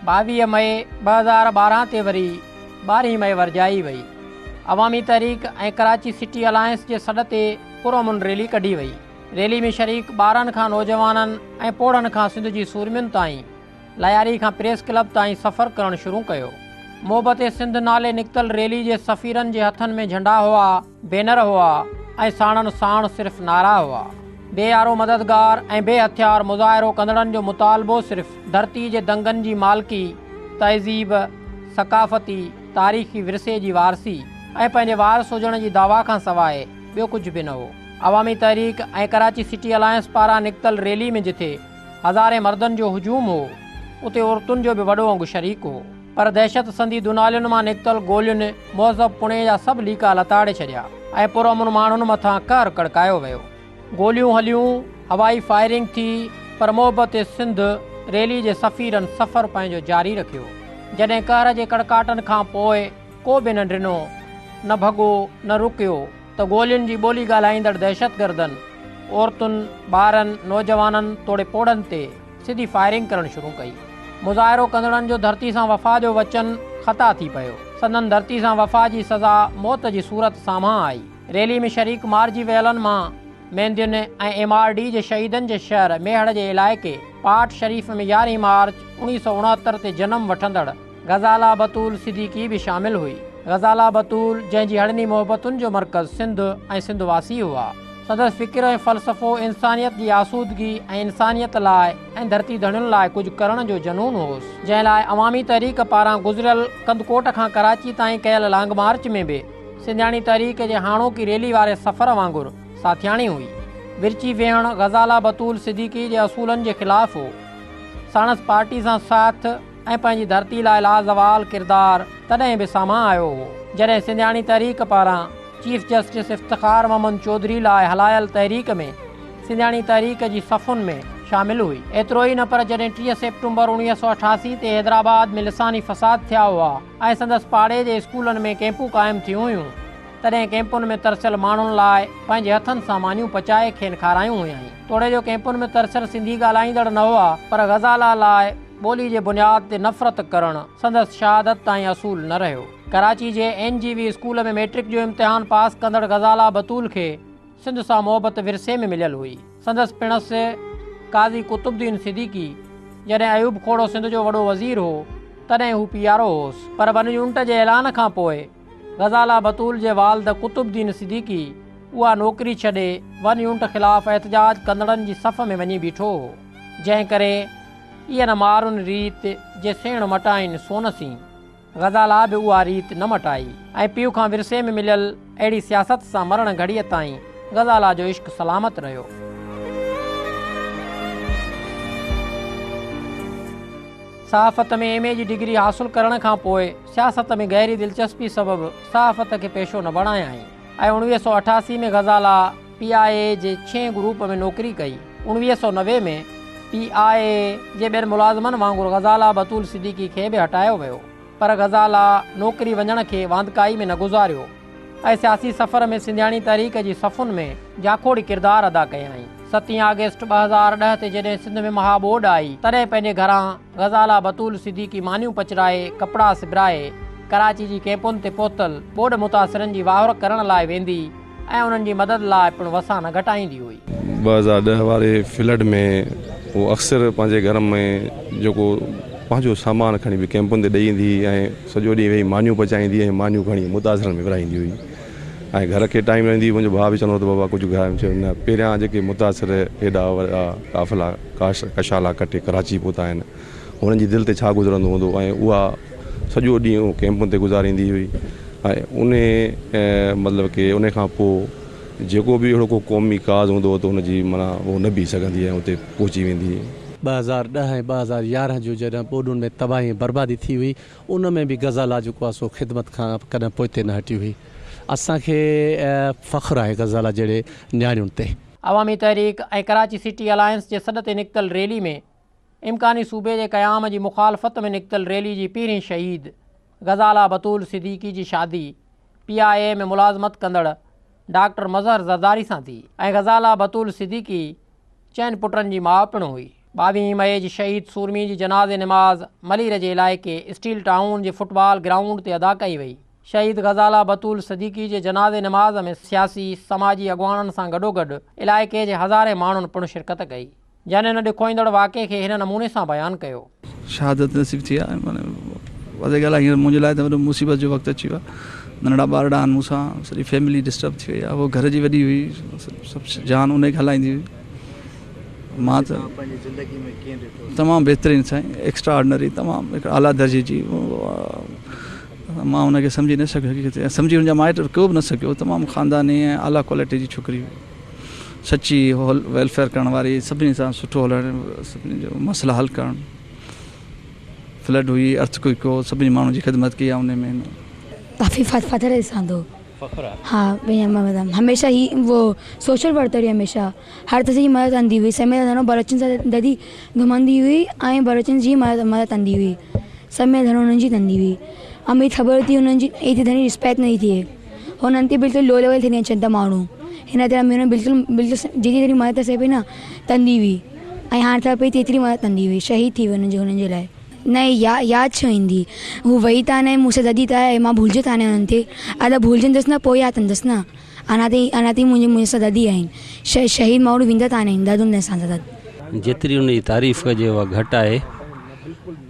22 May 2012 ते वरी 12 May वरजाई वई। अवामी तहरीक ऐं कराची सिटी अलायंस जे सॾ ते पुरअमन रैली कढी वई। रैली में शरीक ॿारनि खां नौजवाननि ऐं पोड़नि खां सिंध जी सूरमियुनि ताईं लयारी खां प्रेस क्लब ताईं सफ़र करणु शुरू कयो। मोहबत सिंध नाले निकितल रैली जे सफ़ीरनि जे हथनि में झंडा हुआ, बैनर हुआ ऐं साणनि साण सिर्फ़ नारा हुआ। बेयारो मददगार ऐं बेहथियार मुज़ाहिरो कंदड़नि जो मुतालबो सिर्फ़ धरती जे दंगनि जी मालिकी, तहज़ीब, सक़ाफ़ती तारीख़ी विरसे जी वारसी ऐं पंहिंजे वारस हुजण जी दावा खां सवाइ ॿियो कुझु बि न हो। अवामी तहरीक ऐं कराची सिटी अलायंस पारां निकितल रैली में जिथे हज़ारे मर्दनि जो हुजूम हो, उते औरतुनि जो बि वॾो अंगु शरीक हो। पर दहशत संदी दुनालियुनि मां निकितल गोलियुनि मुहज़ब पुणे जा सभु लीका लताड़े छॾिया ऐं पुरअमन माण्हुनि मथां कहर कड़कायो वियो। गोलियूं हलियूं, हवाई फायरिंग थी, पर मोहबत सिंध रैली जे सफ़ीरनि सफ़र पंहिंजो जारी रखियो। जॾहिं कहर जे कड़काटनि खां पोइ को बि न ॾिनो, न भॻो, न रुकियो, त गोलियुनि जी ॿोली ॻाल्हाईंदड़ दहशतगर्दनि औरतुनि, ॿारनि, नौजवाननि तोड़े पोड़नि ते सिधी फायरिंग करणु शुरू कई। मुज़ाहिरो कंदड़नि जो धरती सां वफ़ा जो वचन ख़ता थी पियो। संदन धरती सां वफ़ा जी सज़ा मौत जी सूरत साम्हूं आई। रैली में शरीक मारिजी वियलनि मां मेंदियुनि ऐं MRD जे शहीदनि जे शहर मेहड़ जे इलाइक़े पाट शरीफ़ में 11 मार्च 1969 ते जनम वठंदड़ ग़ज़ाला बतूल सिद्दीकी बि शामिल हुई। ग़ज़ाला बतूल जंहिंजी हड़नी मोहबतुनि जो मर्कज़ सिंध ऐं सिंधवासी हुआ। संदसि फ़िक्र ऐं फ़लसफ़ो इंसानियत जी आसूदगी ऐं इंसानियत लाइ ऐं धरती धणियुनि लाइ कुझु करण जो जनून होसि, जंहिं लाइ अवामी तहरीक पारां गुज़िरियल कंदकोट खां कराची ताईं कयल लांग मार्च में बि सिंधियाणी तहरीक जे हाणोकी रैली वारे सफ़र वांगुरु साथियाणी हुई। विरची वेहण ग़ज़ाला बतूल सिद्दीकी जे असूलनि जे ख़िलाफ़ हो। साणसि पार्टी सां साथ ऐं पंहिंजी धरती लाइ लाज़वाल किरदारु तॾहिं बि साम्हूं आयो हो जॾहिं सिंधियाणी तहरीक पारां चीफ जस्टिस इफ़्तिख़ार मोहम्मद चौधरी लाइ हलायल तहरीक में सिंधियाणी तहरीक जी सफ़ुनि में शामिल हुई। एतिरो ई न, पर जॾहिं 3 सेप्टेम्बर 1988 ते हैदराबाद में लिसानी फ़साद थिया हुआ ऐं संदसि पाड़े जे स्कूलनि में कैंपूं क़ाइमु थियूं हुयूं, तॾहिं कैंपुनि में तरसियल माण्हुनि लाइ पंहिंजे हथनि सां मानियूं पचाए खेनि खारायूं हुयाईं। तोड़े जो कैंपुनि में तरसियल सिंधी ॻाल्हाईंदड़ न हुआ, पर ग़ज़ाला लाइ ॿोली जे बुनियाद ते नफ़रत करणु संदसि शहादत ताईं असूल न रहियो। कराची जे NGV स्कूल में मैट्रिक जो इम्तिहान पास कंदड़ ग़ज़ाला बतूल खे सिंध सां मोहबत विरसे में मिलियल हुई। संदसि पिणसि काज़ी कुतुबुद्दीन सिद्दीकी जॾहिं अयूब खोड़ो सिंध जो वॾो वज़ीर हो, तॾहिं हू पीआरओ होसि। पर 1 यूनिट जे ऐलान खां पोइ ग़ज़ाला बतूल जे वालिद कुतुबुद्दीन सिद्दीकी उहा नौकिरी छॾे 1 यूनिट ख़िलाफ़ एहतजाज कंदड़नि जी सफ़ में वञी बीठो हो। जंहिं करे इहा न मारुनि रीत जे सेण मटाइनि सोनसी, ग़ज़ाला बि उहा रीत न मटाई ऐं पीउ खां विरसे में मिलियल अहिड़ी सियासत सां मरण घड़ीअ ताईं ग़ज़ाला जो इश्क सलामत रहियो। सहाफ़त में MA जी डिग्री हासिलु करण खां पोइ सियासत में गहरी दिलचस्पी सबबि सहाफ़त खे पेशो न बणायाई ऐं 1988 में ग़ज़ाला PIA जे 6 ग्रुप में नौकिरी कई। 1990 में PIA जे ॿियनि मुलाज़िमनि वांगुरु ग़ज़ाला बतूल सिद्दीकी खे बि हटायो वियो, पर ग़ज़ाला नौकिरी वञण खे वांदकाई में न गुज़ारियो ऐं सियासी सफ़र में सिंधियाणी तहरीक जी सफ़ुनि में जाखोड़ी किरदारु अदा कयाईं। 7 अगस्त 2010 ते जॾहिं सिंध में महाॿोॾि आई, तॾहिं पंहिंजे घरां ग़ज़ाला बतूल सिद्दीकी मानियूं पचराए, कपिड़ा सिबराए कराची जी कैंपुनि ते पहुतल ॿोॾि मुतासिरनि जी वाहुर करण लाइ वेंदी ऐं उन्हनि जी मदद लाइ पिणु वसां न घटाईंदी हुई। 2010 वारे फ्लड में उहो अक्सर पंहिंजे घर में जेको पंहिंजो सामान खणी बि कैंपुनि ते ॾेई ईंदी ऐं सॼो ॾींहुं वेही मानियूं पचाईंदी ऐं मानियूं खणी मुतासिरनि में विराईंदी हुई ऐं घर खे टाइम रहंदी। मुंहिंजो भाउ बि चवंदो त बाबा कुझु न, पहिरियां जेके मुतासिर हेॾा वॾा काफ़िला कशाला कटे कराची पहुता आहिनि, हुननि जी दिलि ते छा गुज़रंदो हूंदो ऐं उहा सॼो ॾींहुं कैंपुनि ते गुज़ारींदी हुई ऐं मतिलबु कि उन खां पोइ जेको बि अहिड़ो को क़ौमी काज़ हूंदो हो त हुनजी माना उहो न बीह सघंदी ऐं उते पहुची वेंदी। 2010 ऐं 2011 जो जॾहिं ॿोॾुनि में तबाही बर्बादी थी हुई, उन में बि ग़ज़ाला जेको आहे सो ख़िदमत खां कॾहिं पोइते न हटी हुई। असांखे फ़ख़्रु आहे ग़ज़ाला जहिड़े न्याणियुनि ते। अवामी तहरीक ऐं कराची सिटी अलायंस जे सॾ ते निकितल रैली में इम्कानी सूबे जे क़याम जी मुखालफ़त में निकितल रैली जी पहिरीं शहीद ग़ज़ाला बतूल सिद्दीकी जी शादी PIA में मुलाज़मत कंदड़ डॉक्टर मज़हर ज़रदारी सां थी ऐं ग़ज़ाला बतूल सिद्दीकी 4 पुटनि जी माउ पिणु हुई। 22 मई जी शहीद सूरमी जी जनाज़े नमाज़ मलीर जे इलाइक़े स्टील टाउन जे फुटबॉल ग्राउंड ते अदा कई वई। शहीद ग़ज़ाला बतूल सदीक़ी जे जनाज़े नमाज़ में सियासी समाजी अॻुवाननि सां गॾोगॾु इलाइक़े जे हज़ारे माण्हुनि पिणु शिरकत कई, जन इन ॾुखोईंदड़ वाक़े खे हिन नमूने सां बयानु कयो। शहादत नसीब थी आहे, माना वधे ॻाल्हि आहे हींअर मुंहिंजे लाइ त वॾो मुसीबत जो वक़्तु अची वियो आहे। नंढड़ा ॿार आहिनि मूंसां, सॼी फैमिली डिस्टर्ब थी वई आहे। उहो घर जी वॾी हुई, सभु जान उन खे हलाईंदी हुई। मां त तमामु बहितरीनु साईं, एक्स्ट्रा ऑर्डिनरी, तमामु हिकु आला दर्जे जी। मां हुनखे सम्झी न सघियो, सम्झी हुनजा माइट को बि न सघियो। तमामु ख़ानदानी ऐं आला क्वालिटी जी छोकिरी हुई, सची वेलफेयर करण वारी, सभिनी सां सुठो हलणु, सभिनी जो मसइला हल करणु। फ्लड हुई, अर्थक्वेक हो, सभिनी माण्हुनि जी ख़िदमत कई आहे उन में। काफ़ी फ़ख्र है सांदो। हाँ भैया मतलब हमेशा ही वो सोशल वर्कर हुई, हमेशा हर तरह की मदद कंदी हुई। समय धनो बरचन सां ददी घुमंदी हुई ऐं बरचन जी मदद कंदी हुई। समय धनो उन्हनि जी कंदी हुई। अमीर ख़बर थी उन्हनि जी एतिरी धनी रिस्पेक्ट न थिए, हुननि ते बिल्कुलु लो लेवल थी अचनि था माण्हू। हिन तरह में बिल्कुलु जेतिरी देरी मदद थिए पई न कंदी हुई, ऐं हाणे थिए पई तेतिरी मदद कंदी हुई। शहीद थी हुननि जे लाइ न यादि छो ईंदी। हू वही त न मूंसां ददी त मां भुलिजे त न हुननि ते, अदा भुलिजंदसि न पोइ यादि कंदसि न। अञा ताईं मुंहिंजे सां ददी आहिनि। शहीद माण्हू वेंदा त आहिनि दादुनि सां दद। जेतिरी उन जी तारीफ़ कजे उहा घटि आहे।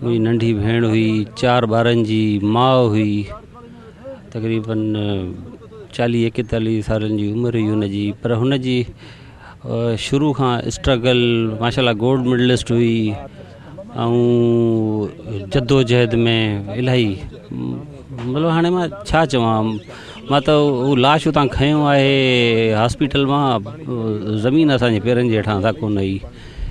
मुंहिंजी नंढी भेण हुई, 4 ॿारनि जी माउ हुई, तक़रीबन 40-41 सालनि जी उमिरि हुई हुनजी। पर हुनजी शुरू खां स्ट्रगल, माशाल्लाह गोल्ड मेडलिस्ट हुई ऐं जद्दोजहद में इलाही, मतिलबु हाणे मां छा चवां। मां त उहो लाश उतां खयो आहे हॉस्पिटल मां, ज़मीन असांजे पेरनि जे हेठां तक कोन आई।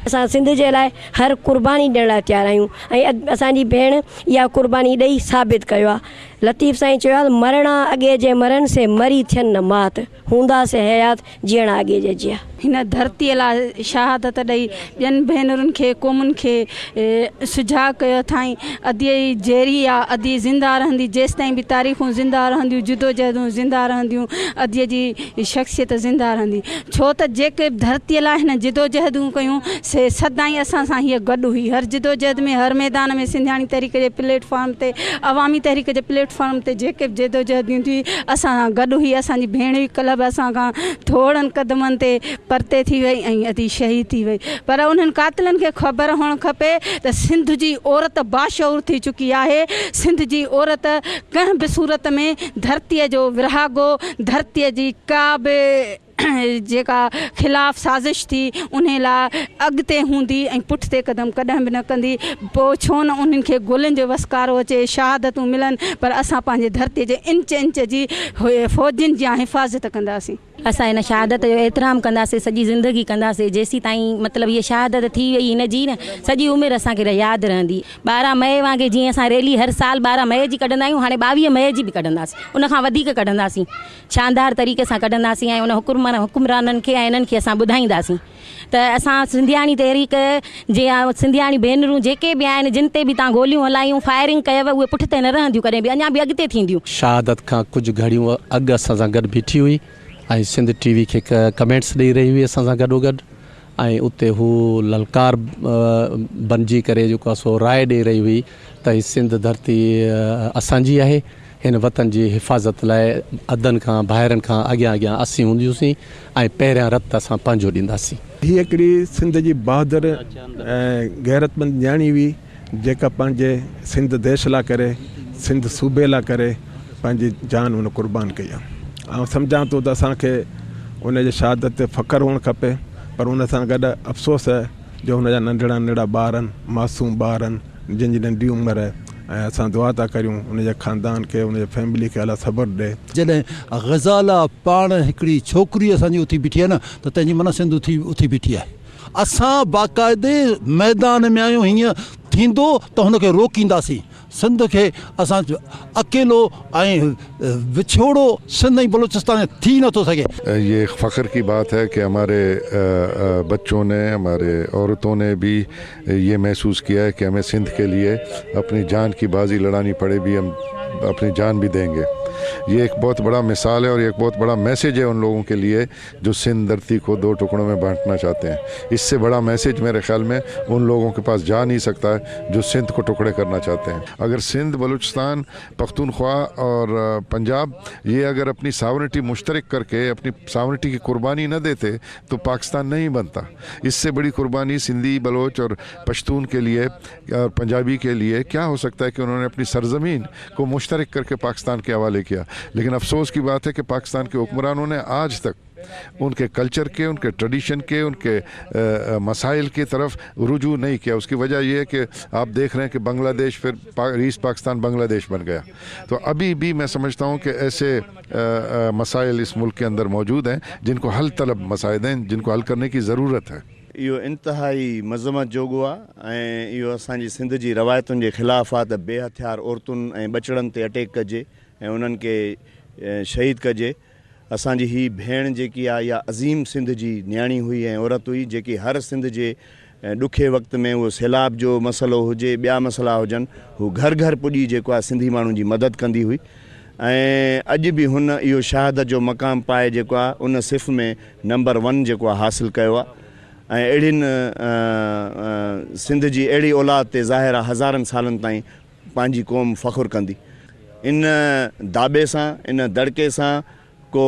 असां सिंध जे लाइ हर कुर्बानी ॾियण लाइ तयारु आहियूं ऐं असांजी भेण इहा कुर्बानी ॾेई साबित कयो आहे। लतीफ़ साईं चयो आहे, मरणा अॻे जे मरण से मरी थियनि न मात, हूंदा से हयात जीअण अॻे जे जिया। हिन धरतीअ लाइ शहादत ॾेई ॿियनि भेनरुनि खे क़ौमुनि खे सुझा कयो अथई। अधी जेरी आहे, अधी ज़िंदा रहंदी, जेसि ताईं बि तारीख़ूं ज़िंदा रहंदियूं, जुदोजहदूं ज़िंदा रहंदियूं, अधीअ जी शख़्सियत ज़िंदा रहंदी। छो त जेके धरतीअ लाइ हिन जिदोजहदूं कयूं से सदाईं असां सां हीअ गॾु हुई। हर जिदोजहद में, हर मैदान में, सिंधियाणी तहरीक जे प्लेटफॉर्म ते, अवामी तहरीक जे प्लेटफॉर्म ते जेके बि जिदोजहदियूं थी असां सां गॾु हुई। असांजी भेण हुई, कल्ह बि असां खां थोड़नि क़दमनि ते परते थी वई ऐं अधी शहीद थी वई। पर उन्हनि कातिलनि खे ख़बर हुअणु खपे त सिंध जी औरत बाशऊर थी चुकी आहे। सिंध जी औरत कंहिं बि सूरत में धरतीअ जो विरहागो, धरतीअ जी का बि जेका ख़िलाफ़ साज़िश थी उन लाइ अॻिते हूंदी ऐं पुठिते क़दम कॾहिं बि न कंदी। पोइ छो न उन्हनि खे गोलियुनि जो वसकारो अचे, शहादतूं मिलनि, पर असां पंहिंजे धरतीअ जे इंच जी फ़ौजियुनि जी हिफ़ाज़त कंदासीं। असां हिन शहादत जो एतिराम कंदासीं, सॼी ज़िंदगी कंदासीं, जेसीं ताईं मतिलबु इहा शहादत थी वई हिन जी न सॼी उमिरि असांखे यादि रहंदी। 12 मई वांगुरु जीअं असां रैली हर साल 12 मई जी कढंदा आहियूं, हाणे 22 मई जी बि कढंदासीं, उनखां वधीक कढंदासीं, शानदार तरीक़े सां कढंदासीं ऐं उन हुकुमराननि खे ऐं इन्हनि खे असां ॿुधाईंदासीं त असां सिंधियाणी तहरीक जे सिंधियाणी भेनरूं जेके बि आहिनि, जिन ते बि तव्हां गोलियूं हलायूं, फायरिंग कयव, उहे पुठिते न रहंदियूं, कॾहिं बि अञा बि अॻिते थींदियूं। शहादत खां कुझु घड़ियूं अॻु असां सां गॾु बीठी हुई ऐं सिंध टीवी खे कमेंट्स ॾेई रही हुई असां सां गॾोगॾु, ऐं उते हू ललकार बणिजी करे जेको आहे सो राय ॾेई रही हुई त हीअ सिंध धरती असांजी आहे। हिन वतन जी हिफ़ाज़त लाइ अदनि खां ॿाहिरनि खां अॻियां असीं हूंदियूंसीं ऐं पहिरियां रत असां पंहिंजो ॾींदासीं। हीअ हिकिड़ी सिंध जी बहादुर ऐं गैरतमंद न्याणी हुई जेका पंहिंजे सिंध देश लाइ करे, सिंध सूबे लाइ करे पंहिंजी जान हुन कुर्बान कई आहे। ऐं सम्झां थो त असांखे उनजे शहादत ते फ़ख़्रु हुअणु खपे, पर उन सां गॾु अफ़सोस आहे जो हुनजा नंढड़ा ॿार आहिनि, मासूम ॿार आहिनि, जंहिंजी नंढी उमिरि आहे। ऐं असां दुआ था करियूं उनजे ख़ानदान खे, उनजे फैमिली खे अलाह सब्र ॾे। जॾहिं ग़ज़ाला पाण हिकिड़ी छोकिरी असांजी उथी बीठी आहे न त तंहिंजी मन सिंध उथी बीठी आहे। असां बाक़ाइदे मैदान में आहियूं, हीअं थींदो त हुनखे रोकींदासीं। सिंध खे असां अकेलो ऐं विछोड़ो सिंध ऐं बलूचिस्तान थी नथो सघे। ये फ़ख्र की बात है कि हमारे बच्चों ने, हमारे औरतों ने भी ये महसूस किया है कि हमें सिंध के लिए अपनी जान की बाजी लड़ानी पड़े भी हम अपनी जान भी देंगे। ये एक बहुत बड़ा मिसाल है और ये एक बहुत बड़ा मैसेज है उन लोगों के लिए जो सिंध धरती को 2 टुकड़ों में बांटना चाहते हैं। इससे बड़ा मैसेज मेरे ख्याल में उन लोगों के पास जा नहीं सकता है जो सिंध को टुकड़े करना चाहते हैं। अगर सिंध, बलूचिस्तान, पख्तूनख्वा और पंजाब ये अगर अपनी सावरनिटी मुश्तरक करके अपनी सावरनिटी की कुर्बानी न देते तो पाकिस्तान नहीं बनता। इससे बड़ी कुर्बानी सिंधी, बलोच और पश्तून के लिए और पंजाबी के लिए क्या हो सकता है कि उन्होंने अपनी सरजमीन को मुश्तरक करके पाकिस्तान के हवाले किया। लेकिन अफसोस की बात है कि पाकिस्तान के हुक्मरानों ने आज तक उनके कल्चर के, उनके ट्रेडिशन के, उनके मसाइल की तरफ रुजू नहीं किया। उसकी वजह यह है कि आप देख रहे हैं कि बांग्लादेश फिर ईस्ट पाकिस्तान बांग्लादेश बन गया। तो अभी भी मैं समझता हूँ कि ऐसे मसाइल इस मुल्क के अंदर मौजूद हैं जिनको हल तलब मसाइल हैं, जिनको हल करने की ज़रूरत है। इहो इंतहाई मज़मत जोॻो आहे ऐं इहो असांजी सिंध जी रवायतुनि जे ख़िलाफ़ु आहे त बेहथियार औरतुनि ऐं बचड़नि ते अटैक कजे ऐं उन्हनि खे शहीद कजे। असांजी ही भेण जेकी आहे इहा अज़ीम सिंध जी न्याणी हुई ऐं औरत हुई जेकी हर सिंध जे ॾुखे वक़्त में उहो सैलाब जो मसइलो हुजे, ॿिया मसइला हुजनि, हू घर घर पुॼी जेको आहे सिंधी माण्हुनि जी मदद कंदी हुई। ऐं अॼु बि हुन इहो शहादत जो मक़ाम पाए जेको आहे उन सिफ़ में नंबर 1 जेको आहे हासिलु कयो आहे। ऐं अहिड़ियुनि सिंध जी अहिड़ी औलाद ते ज़ाहिर आहे हज़ारनि सालनि ताईं पंहिंजी क़ौम फ़ख़ुरु कंदी। इन दाॿे सां, इन दड़के सां को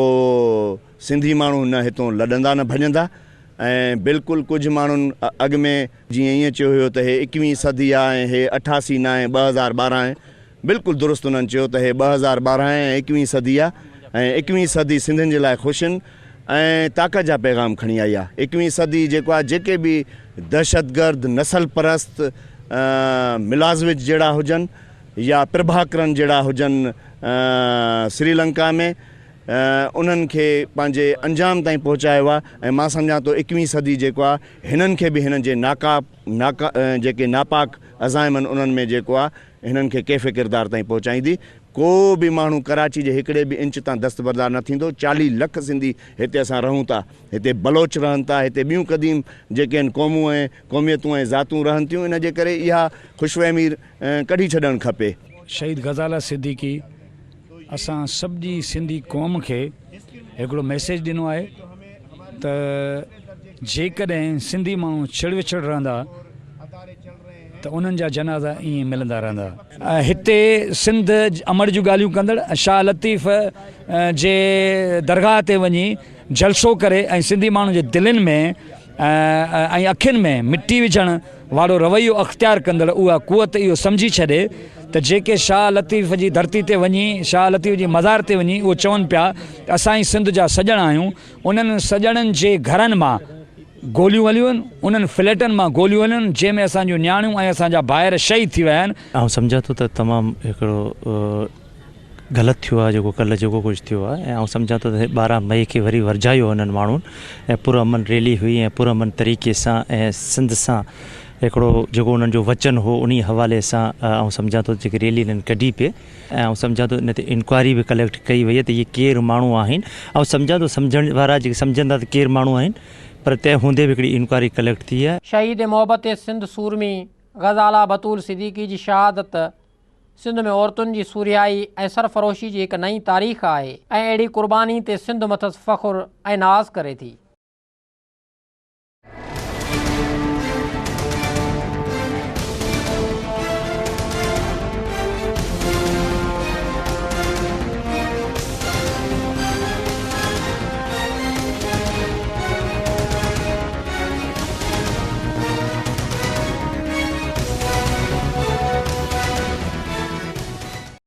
सिंधी माण्हू न हितां लॾंदा न भॼंदा। ऐं बिल्कुलु कुझु माण्हुनि अॻु में जीअं ईअं चयो हुयो त हे 21वीं सदी आहे ऐं हे 88 न आहे, 2012 आहे। बिल्कुलु दुरुस्त उन्हनि चयो त हे 2012 आहे ऐं 21वीं सदी आहे ऐं 21वीं सदी सिंधियुनि जे लाइ ख़ुशियुनि ऐं ताक़त जा पैगाम खणी आई आहे। 21वीं सदी जेको आहे जेके बि दहशतगर्द, नसल परस्त, मिलाज़विज जहिड़ा हुजनि या प्रभाकरन जहिड़ा हुजनि श्रीलंका में, उन्हनि खे पंहिंजे अंजाम ताईं पहुचायो आहे। ऐं मां सम्झां थो 21वीं सदी जेको आहे हिननि खे बि हिननि जे जेके नापाक अज़ाइमनि उन्हनि में जेको आहे हिननि खे कैफ़े किरदार ताईं पहुचाईंदी। को बि माण्हू कराची जे हिकिड़े बि इंच तां दस्तबरदार न थींदो। 40 लख सिंधी हिते असां रहूं था, हिते बलोच रहनि था, हिते ॿियूं क़दीम जेके आहिनि क़ौमूं ऐं क़ौमियतूं ऐं ज़ातूं रहनि थियूं। इन जे करे इहा ख़ुशफ़हमी कढी छॾणु खपे। शहीद गज़ाला सिद्दीकी असां सॼी सिंधी क़ौम खे हिकिड़ो मैसेज ॾिनो आहे त जेकॾहिं सिंधी माण्हू छिड़ विछड़ रहंदा त उन्हनि जा जनाज़ा ईअं मिलंदा रहंदा। हिते सिंध अमर जूं ॻाल्हियूं कंदड़ शाह लतीफ़ जे दरगाह ते वञी जलसो करे ऐं सिंधी माण्हू जे दिलनि में ऐं अखियुनि में मिटी विझण वारो रवैयो अख़्तियार कंदड़ उहा क़ुवत इहो सम्झी छॾे त जेके शाह लतीफ़ जी धरती ते वञी, शाह लतीफ़ जी मज़ार ते वञी उहो चवनि पिया त असां ई सिंध जा सॼण आहियूं। उन्हनि सॼणनि जे घरनि मां गोलियूं हलियूं आहिनि, उन्हनि फ्लैटनि मां गोलियूं हलियूं आहिनि जंहिंमें असांजूं नियाणियूं ऐं असांजा ॿाहिरि शहीद थी विया आहिनि। ऐं सम्झां थो त तमामु हिकिड़ो ग़लति थियो आहे जेको कल्ह जेको कुझु थियो आहे। ऐं सम्झां थो त 12 मई खे वरी वरजायो हुननि माण्हुनि ऐं पुरअमन रैली हुई ऐं पुरअमन तरीक़े सां ऐं सिंध सां हिकिड़ो जेको उन्हनि जो वचन हो उन हवाले सां ऐं सम्झां थो जेकी रैली हिननि कढी पिए। ऐं सम्झां थो इन ते इंक्वायरी बि कलेक्ट कई वई आहे त इहे केरु माण्हू आहिनि। ऐं सम्झां थो सम्झण वारा जेके सम्झंदा त केरु माण्हू आहिनि, पर तंहिं हूंदे बि हिकिड़ी इंक्वायरी कलेक्ट थी आहे। शहीद मोहब्बत सिंध सूरमी गज़ाला बतूल सिद्दीकी जी शहादत सिंध में औरतुनि जी सूरियाई ऐं सरफरोशी जी हिकु नई तारीख़ आहे ऐं अहिड़ी क़ुर्बानी ते सिंध मथसि फ़ख़ुरु ऐं नाज़ करे थी।